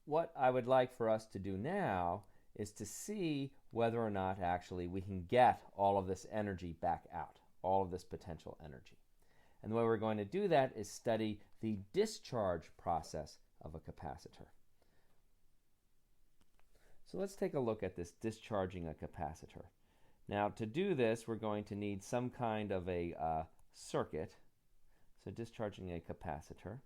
what I would like for us to do now is to see whether or not actually we can get all of this energy back out, all of this potential energy. And the way we're going to do that is study the discharge process of a capacitor. So let's take a look at this discharging a capacitor. Now, to do this, we're going to need some kind of a circuit. So discharging a capacitor.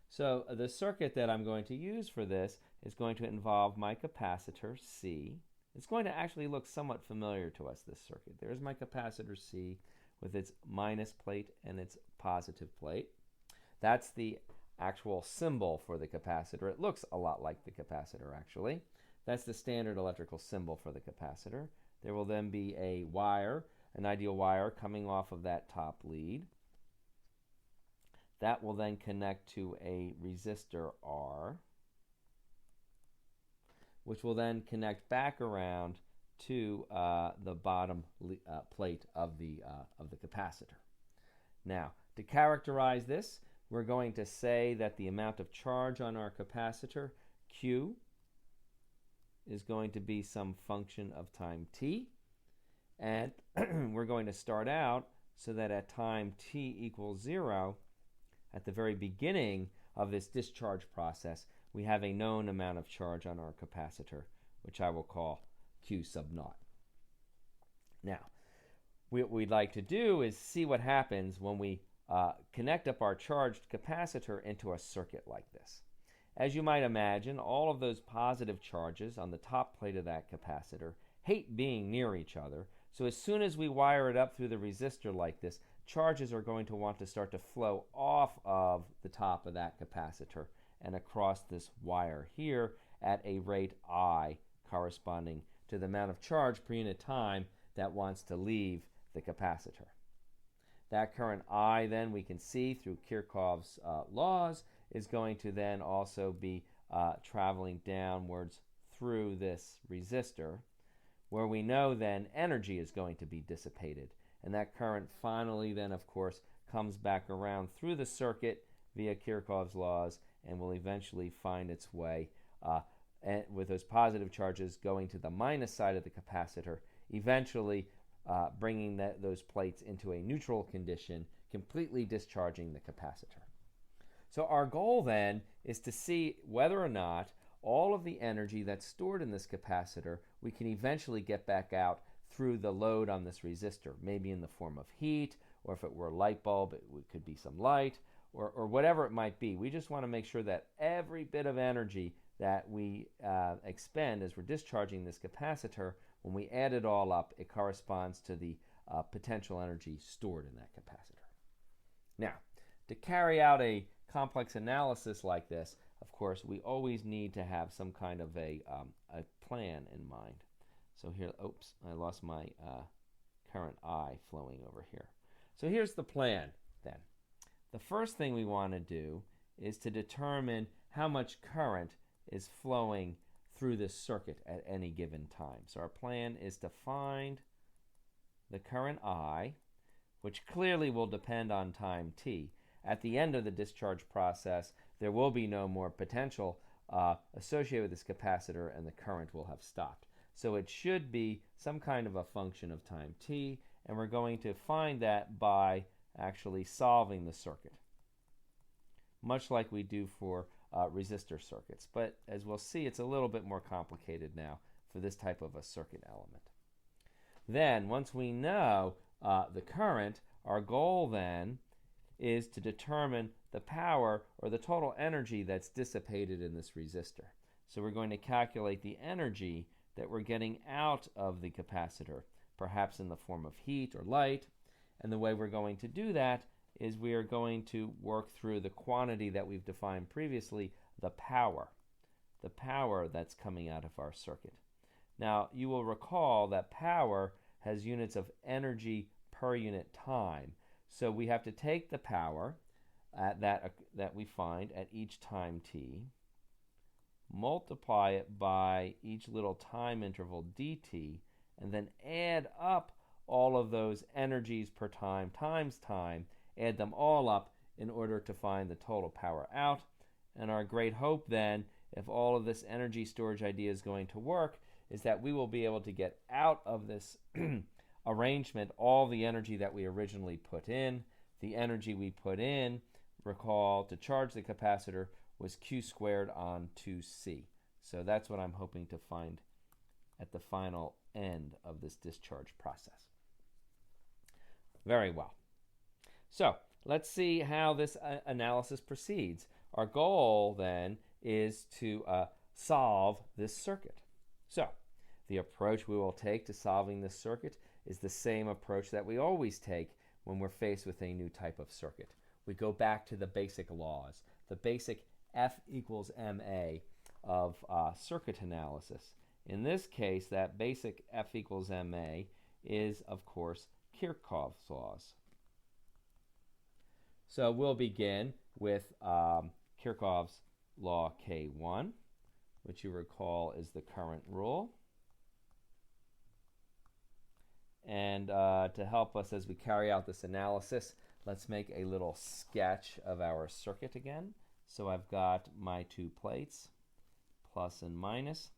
So the circuit that I'm going to use for this is going to involve my capacitor C. It's going to actually look somewhat familiar to us, this circuit. There's my capacitor C with its minus plate and its positive plate. That's the actual symbol for the capacitor. It looks a lot like the capacitor, actually. That's the standard electrical symbol for the capacitor. There will then be a wire, an ideal wire, coming off of that top lead. That will then connect to a resistor R, which will then connect back around to the bottom plate of the capacitor. Now, to characterize this, we're going to say that the amount of charge on our capacitor, Q, is going to be some function of time t, and we're going to start out so that at time t equals 0, at the very beginning of this discharge process, we have a known amount of charge on our capacitor, which I will call Q sub naught. Now, what we'd like to do is see what happens when we connect up our charged capacitor into a circuit like this. As you might imagine, all of those positive charges on the top plate of that capacitor hate being near each other, so as soon as we wire it up through the resistor like this, charges are going to want to start to flow off of the top of that capacitor and across this wire here at a rate I corresponding to the amount of charge per unit time that wants to leave the capacitor. That current I then we can see through Kirchhoff's laws is going to then also be traveling downwards through this resistor, where we know then energy is going to be dissipated. And that current finally then, of course, comes back around through the circuit via Kirchhoff's laws and will eventually find its way with those positive charges going to the minus side of the capacitor, eventually bringing those plates into a neutral condition, completely discharging the capacitor. So our goal then is to see whether or not all of the energy that's stored in this capacitor we can eventually get back out through the load on this resistor, maybe in the form of heat, or if it were a light bulb, it could be some light, or whatever it might be. We just want to make sure that every bit of energy that we expend as we're discharging this capacitor, when we add it all up, it corresponds to the potential energy stored in that capacitor. Now, to carry out a complex analysis like this, of course, we always need to have some kind of a plan in mind. So here, oops, I lost my current I flowing over here. So here's the plan then. The first thing we want to do is to determine how much current is flowing through this circuit at any given time. So our plan is to find the current I, which clearly will depend on time t. At the end of the discharge process, there will be no more potential associated with this capacitor, and the current will have stopped. So it should be some kind of a function of time t, and we're going to find that by actually solving the circuit, much like we do for resistor circuits. But as we'll see, it's a little bit more complicated now for this type of a circuit element. Then, once we know the current, our goal then is to determine the power or the total energy that's dissipated in this resistor. So we're going to calculate the energy that we're getting out of the capacitor, perhaps in the form of heat or light. And the way we're going to do that is we are going to work through the quantity that we've defined previously, the power that's coming out of our circuit. Now, you will recall that power has units of energy per unit time. So we have to take the power that we find at each time t, multiply it by each little time interval dt, and then add up all of those energies per time times time, add them all up in order to find the total power out. And our great hope then, if all of this energy storage idea is going to work, is that we will be able to get out of this arrangement all the energy that we originally put in. The energy we put in, recall, to charge the capacitor was Q squared on 2C. So that's what I'm hoping to find at the final end of this discharge process. Very well. So let's see how this analysis proceeds. Our goal then is to solve this circuit. So the approach we will take to solving this circuit is the same approach that we always take when we're faced with a new type of circuit. We go back to the basic laws, the basic F equals ma of circuit analysis. In this case, that basic F equals ma is, of course, Kirchhoff's laws. So we'll begin with Kirchhoff's law K1, which you recall is the current rule. And to help us as we carry out this analysis, let's make a little sketch of our circuit again. So I've got my two plates, plus and minus,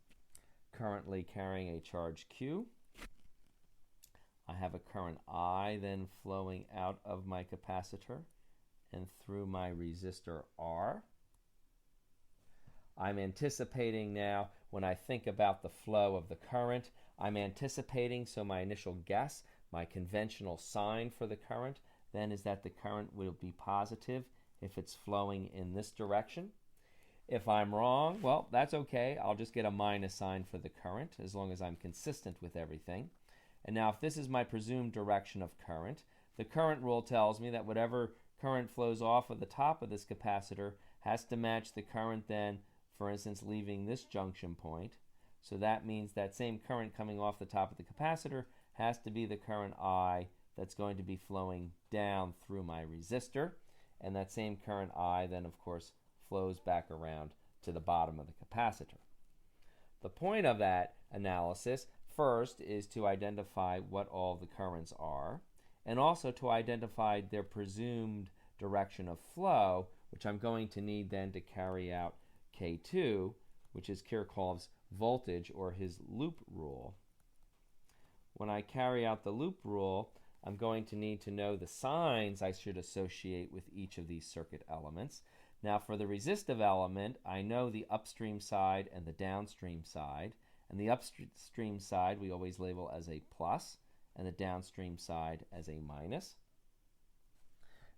currently carrying a charge Q. I have a current I then flowing out of my capacitor and through my resistor R. I'm anticipating now, when I think about the flow of the current, I'm anticipating, so my initial guess, my conventional sign for the current, then is that the current will be positive if it's flowing in this direction. If I'm wrong, well, that's okay. I'll just get a minus sign for the current as long as I'm consistent with everything. And now if this is my presumed direction of current, the current rule tells me that whatever current flows off of the top of this capacitor has to match the current then, for instance, leaving this junction point. So that means that same current coming off the top of the capacitor has to be the current I that's going to be flowing down through my resistor. And that same current I then, of course, flows back around to the bottom of the capacitor. The point of that analysis first is to identify what all the currents are, and also to identify their presumed direction of flow, which I'm going to need then to carry out K2, which is Kirchhoff's voltage or his loop rule. When I carry out the loop rule, I'm going to need to know the signs I should associate with each of these circuit elements. Now for the resistive element, I know the upstream side and the downstream side. And the upstream side we always label as a plus, and the downstream side as a minus.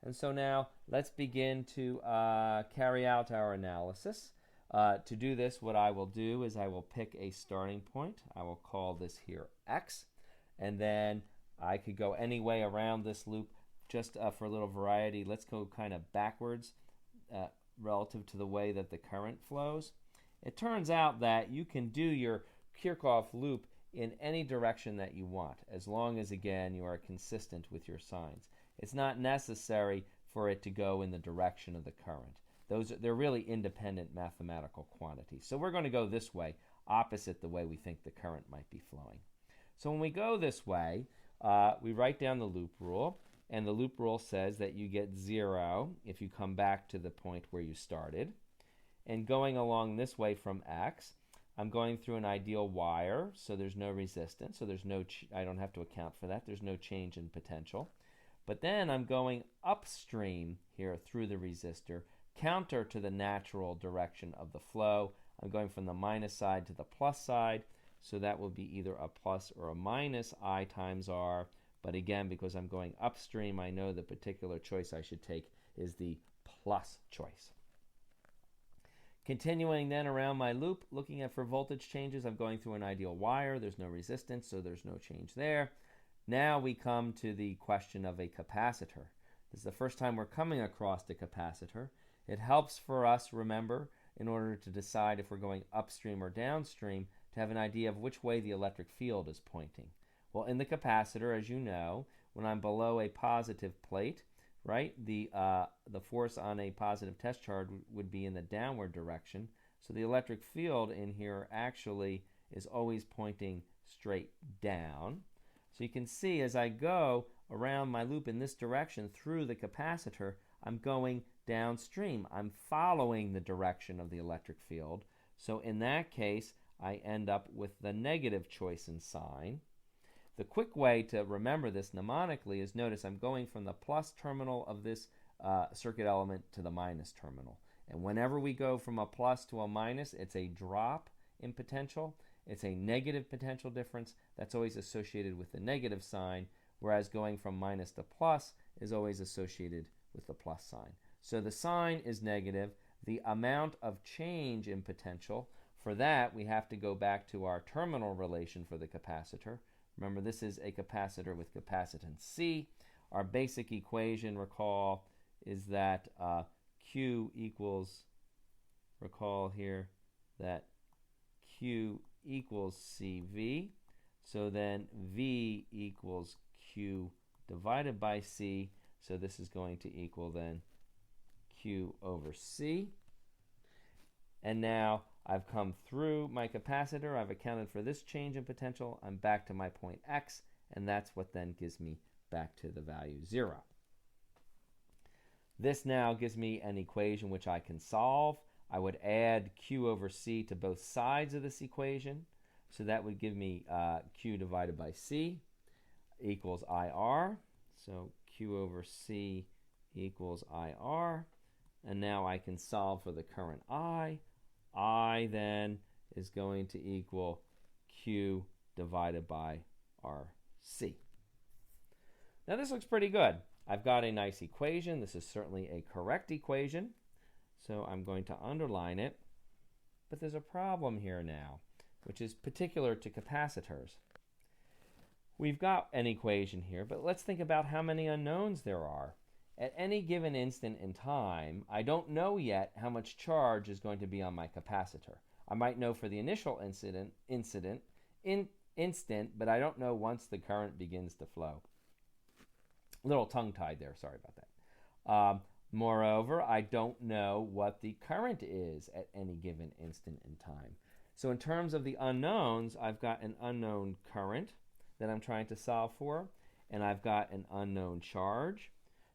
And so now let's begin to carry out our analysis. To do this, what I will do is I will pick a starting point. I will call this here X. And then I could go any way around this loop just for a little variety. Let's go kind of backwards relative to the way that the current flows. It turns out that you can do your Kirchhoff loop in any direction that you want, as long as, again, you are consistent with your signs. It's not necessary for it to go in the direction of the current. They're really independent mathematical quantities. So we're going to go this way, opposite the way we think the current might be flowing. So when we go this way, we write down the loop rule, and the loop rule says that you get 0 if you come back to the point where you started. And going along this way from X, I'm going through an ideal wire, so there's no resistance, so there's no I don't have to account for that. There's no change in potential. But then I'm going upstream here through the resistor, counter to the natural direction of the flow. I'm going from the minus side to the plus side, so that will be either a plus or a minus I times R. But again, because I'm going upstream, I know the particular choice I should take is the plus choice. Continuing then around my loop, looking at for voltage changes, I'm going through an ideal wire. There's no resistance, so there's no change there. Now we come to the question of a capacitor. This is the first time we're coming across the capacitor. It helps for us, remember, in order to decide if we're going upstream or downstream, to have an idea of which way the electric field is pointing. Well, in the capacitor, as you know, when I'm below a positive plate, right, the force on a positive test charge would be in the downward direction. So the electric field in here actually is always pointing straight down. So you can see as I go around my loop in this direction through the capacitor, I'm going downstream. I'm following the direction of the electric field. So in that case, I end up with the negative choice in sign. The quick way to remember this mnemonically is notice I'm going from the plus terminal of this circuit element to the minus terminal. And whenever we go from a plus to a minus, it's a drop in potential. It's a negative potential difference that's always associated with the negative sign, whereas going from minus to plus is always associated with the plus sign. So the sign is negative. The amount of change in potential, for that we have to go back to our terminal relation for the capacitor. Remember, this is a capacitor with capacitance C. Our basic equation, recall, is that Q equals, recall here, that Q equals CV. So then V equals Q divided by C. So this is going to equal then Q over C. And now I've come through my capacitor. I've accounted for this change in potential. I'm back to my point X, and that's what then gives me back to the value 0. This now gives me an equation which I can solve. I would add Q over C to both sides of this equation. So that would give me Q divided by C equals IR. So Q over C equals IR. And now I can solve for the current I. I then is going to equal Q divided by RC. Now this looks pretty good. I've got a nice equation. This is certainly a correct equation. So I'm going to underline it. But there's a problem here now, which is particular to capacitors. We've got an equation here, but let's think about how many unknowns there are. At any given instant in time, I don't know yet how much charge is going to be on my capacitor. I might know for the initial instant, but I don't know once the current begins to flow. A little tongue-tied there, sorry about that. Moreover, I don't know what the current is at any given instant in time. So in terms of the unknowns, I've got an unknown current that I'm trying to solve for, and I've got an unknown charge.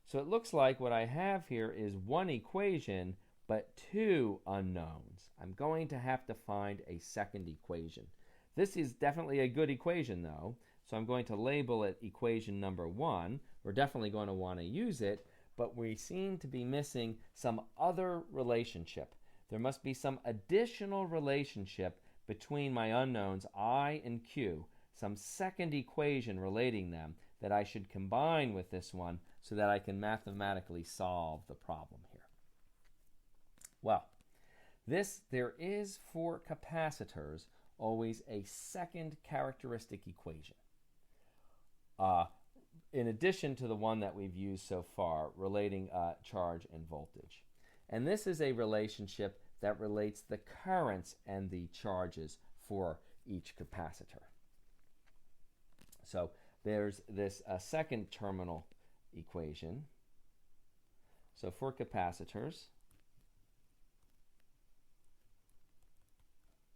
So it looks like what I have here is one equation, but two unknowns. I'm going to have to find a second equation. This is definitely a good equation, though, so I'm going to label it equation number 1. We're definitely going to want to use it, but we seem to be missing some other relationship. There must be some additional relationship between my unknowns I and Q, some second equation relating them that I should combine with this one so that I can mathematically solve the problem here. Well, there is for capacitors always a second characteristic equation, in addition to the one that we've used so far relating charge and voltage. And this is a relationship that relates the currents and the charges for each capacitor. So there's this second terminal equation. So for capacitors,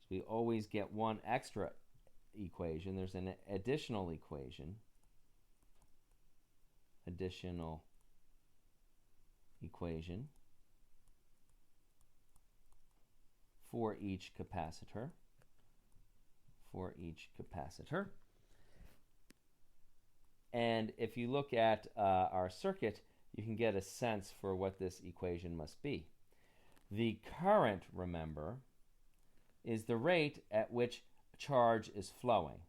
we always get one extra equation. There's an additional equation. For each capacitor. And if you look at our circuit, you can get a sense for what this equation must be. The current, remember, is the rate at which charge is flowing.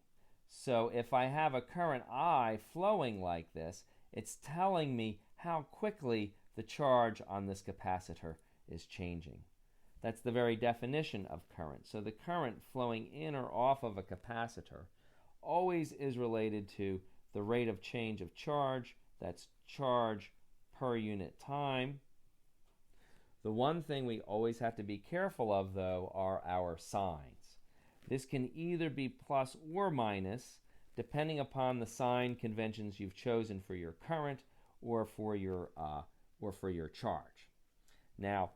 So if I have a current I flowing like this, it's telling me how quickly the charge on this capacitor is changing. That's the very definition of current. So the current flowing in or off of a capacitor always is related to the rate of change of charge. That's charge per unit time. The one thing we always have to be careful of, though, are our signs. This can either be plus or minus, depending upon the sign conventions you've chosen for your current or for your charge. Now,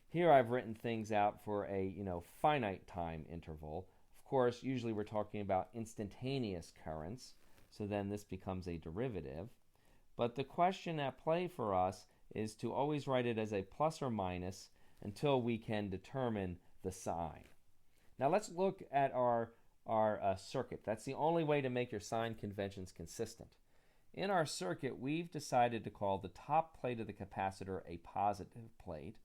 here I've written things out for a finite time interval. Of course, usually we're talking about instantaneous currents, so then this becomes a derivative. But the question at play for us is to always write it as a plus or minus until we can determine the sign. Now let's look at our circuit. That's the only way to make your sign conventions consistent. In our circuit, we've decided to call the top plate of the capacitor a positive plate,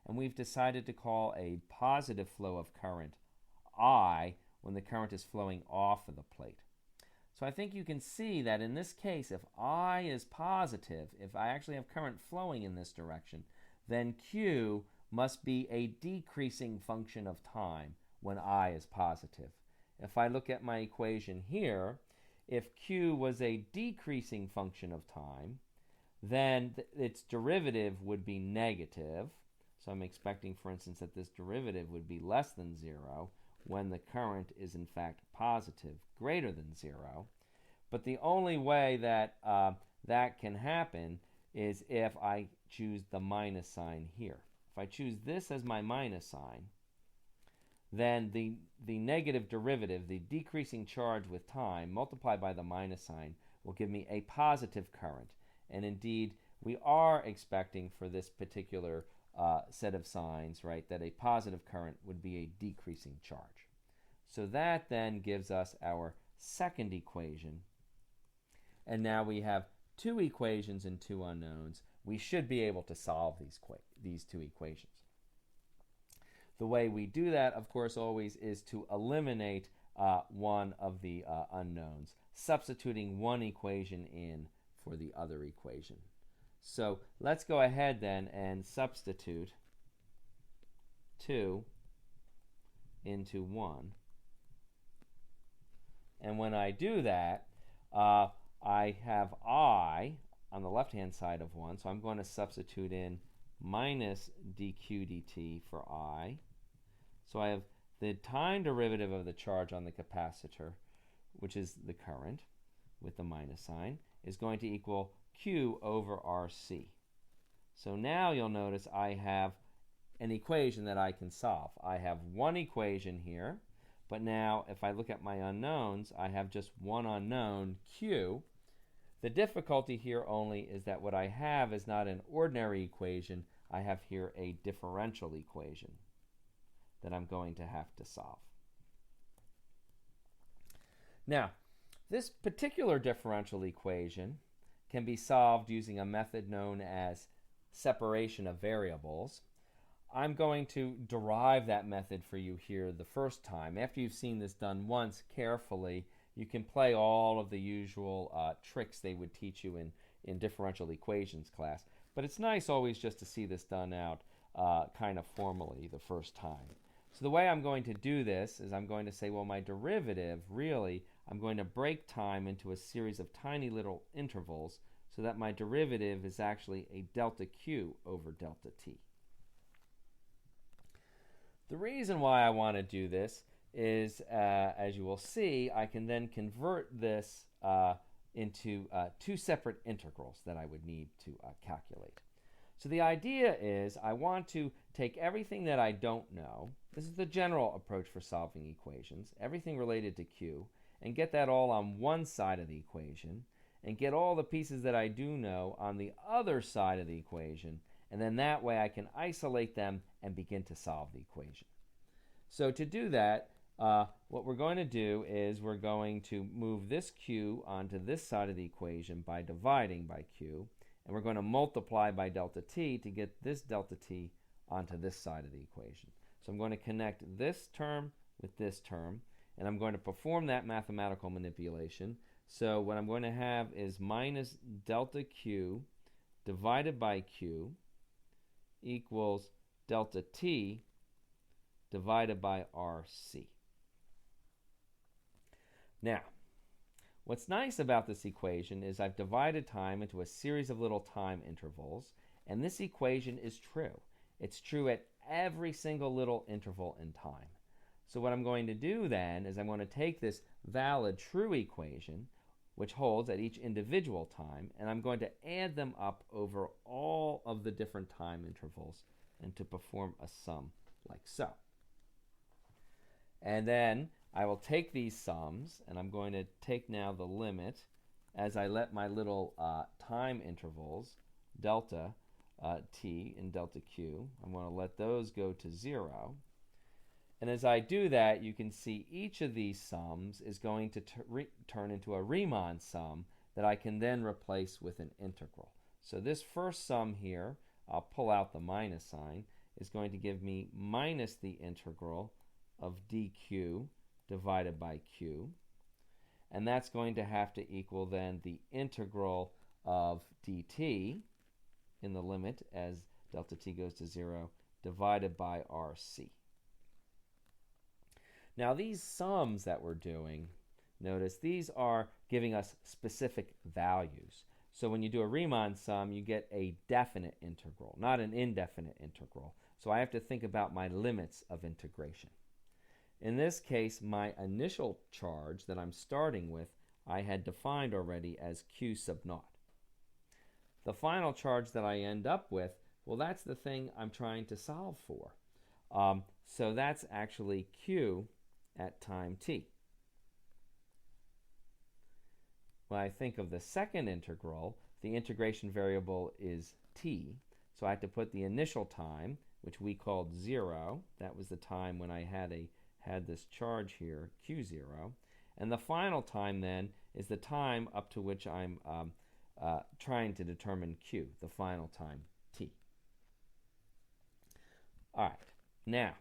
and we've decided to call a positive flow of current I when the current is flowing off of the plate. So I think you can see that in this case, if I is positive, if I actually have current flowing in this direction, then Q must be a decreasing function of time when I is positive. If I look at my equation here, if Q was a decreasing function of time, then its derivative would be negative. So I'm expecting, for instance, that this derivative would be less than 0 when the current is in fact positive, greater than 0. But the only way that that can happen is if I choose the minus sign here. If I choose this as my minus sign, then the negative derivative, the decreasing charge with time, multiplied by the minus sign, will give me a positive current. And indeed, we are expecting for this particular set of signs, right, that a positive current would be a decreasing charge. So that then gives us our second equation. And now we have two equations and two unknowns. We should be able to solve these two equations. The way we do that, of course, always is to eliminate one of the unknowns, substituting one equation in for the other equation. So let's go ahead then and substitute 2 into 1. And when I do that, I have I on the left-hand side of 1, so I'm going to substitute in minus dq dt for I. So I have the time derivative of the charge on the capacitor, which is the current with the minus sign, is going to equal Q over RC. So now you'll notice I have an equation that I can solve. I have one equation here, but now if I look at my unknowns, I have just one unknown, Q. The difficulty here only is that what I have is not an ordinary equation. I have here a differential equation that I'm going to have to solve. Now, this particular differential equation can be solved using a method known as separation of variables. I'm going to derive that method for you here the first time. After you've seen this done once carefully, you can play all of the usual tricks they would teach you in differential equations class. But it's nice always just to see this done out kind of formally the first time. So the way I'm going to do this is I'm going to say, well, my derivative, really, I'm going to break time into a series of tiny little intervals so that my derivative is actually a delta Q over delta T. The reason why I want to do this is, as you will see, I can then convert this into two separate integrals that I would need to calculate. So the idea is I want to take everything that I don't know, this is the general approach for solving equations, everything related to Q, and get that all on one side of the equation, and get all the pieces that I do know on the other side of the equation, and then that way I can isolate them and begin to solve the equation. So to do that, what we're going to do is we're going to move this Q onto this side of the equation by dividing by Q, and we're going to multiply by delta T to get this delta T onto this side of the equation. So I'm going to connect this term with this term, and I'm going to perform that mathematical manipulation. So what I'm going to have is minus delta Q divided by Q equals delta T divided by RC. Now, what's nice about this equation is I've divided time into a series of little time intervals, and this equation is true. It's true at every single little interval in time. So what I'm going to do then is I'm going to take this valid true equation, which holds at each individual time, and I'm going to add them up over all of the different time intervals and to perform a sum like so. And then I will take these sums, and I'm going to take now the limit as I let my little time intervals, delta, t and delta q. I'm going to let those go to 0. And as I do that, you can see each of these sums is going to turn into a Riemann sum that I can then replace with an integral. So this first sum here, I'll pull out the minus sign, is going to give me minus the integral of dq divided by q. And that's going to have to equal then the integral of dt in the limit as delta t goes to 0 divided by rc. Now these sums that we're doing, notice these are giving us specific values. So when you do a Riemann sum, you get a definite integral, not an indefinite integral. So I have to think about my limits of integration. In this case, my initial charge that I'm starting with, I had defined already as q sub naught. The final charge that I end up with, well, that's the thing I'm trying to solve for. So that's actually q at time t. When I think of the second integral, the integration variable is t. So I have to put the initial time, which we called 0. That was the time when I had this charge here, q0. And the final time then is the time up to which I'm trying to determine q, the final time, t. All right, now,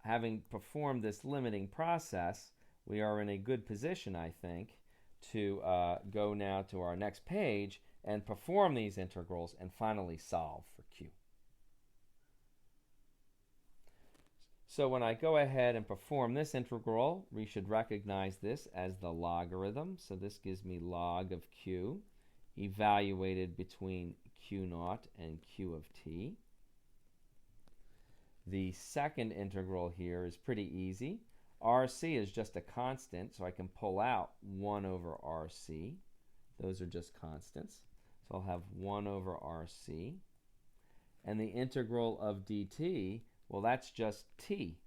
having performed this limiting process, we are in a good position, I think, to go now to our next page and perform these integrals and finally solve for q. So when I go ahead and perform this integral, we should recognize this as the logarithm. So this gives me log of q evaluated between q0 and q of t. The second integral here is pretty easy. RC is just a constant, so I can pull out 1 over RC. Those are just constants. So I'll have 1 over RC. And the integral of dt, well, that's just t.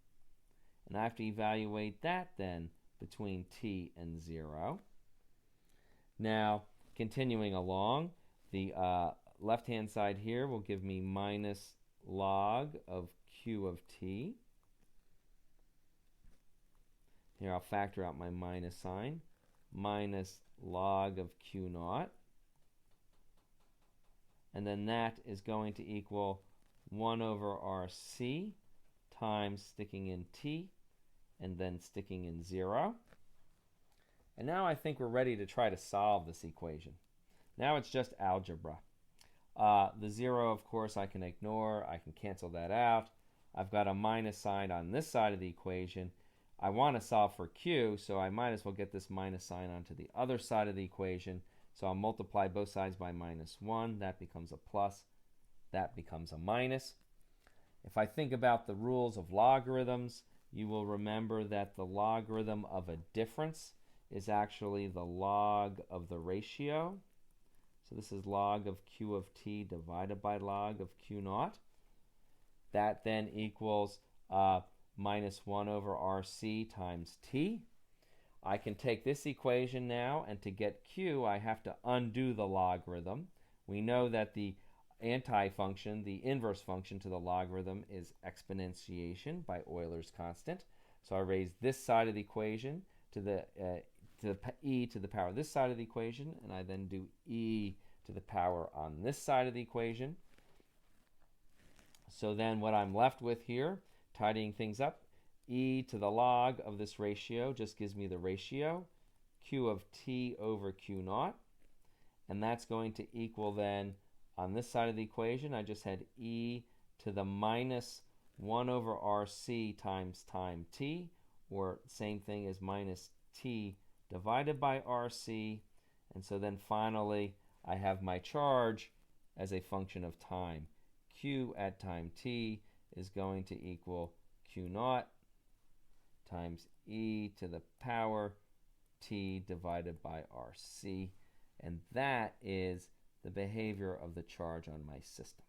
And I have to evaluate that then between t and 0. Now, continuing along, the left-hand side here will give me minus log of q of t. Here I'll factor out my minus sign. Minus log of q0. And then that is going to equal 1 over rc times sticking in t and then sticking in 0. And now I think we're ready to try to solve this equation. Now it's just algebra. The 0, of course, I can ignore. I can cancel that out. I've got a minus sign on this side of the equation. I want to solve for q, so I might as well get this minus sign onto the other side of the equation. So I'll multiply both sides by minus 1. That becomes a plus. That becomes a minus. If I think about the rules of logarithms, you will remember that the logarithm of a difference is actually the log of the ratio. So this is log of q of t divided by log of q0. That then equals minus 1 over rc times t. I can take this equation now, and to get q, I have to undo the logarithm. We know that the anti-function, the inverse function to the logarithm, is exponentiation by Euler's constant. So I raise this side of the equation to the e to the power of this side of the equation, and I then do e to the power on this side of the equation. So then what I'm left with here, tidying things up, e to the log of this ratio just gives me the ratio, q of t over q0. And that's going to equal then, on this side of the equation, I just had e to the minus 1 over rc times time t, or same thing as minus t divided by rc. And so then finally, I have my charge as a function of time. Q at time t is going to equal q0 times e to the power t divided by rc. And that is the behavior of the charge on my system.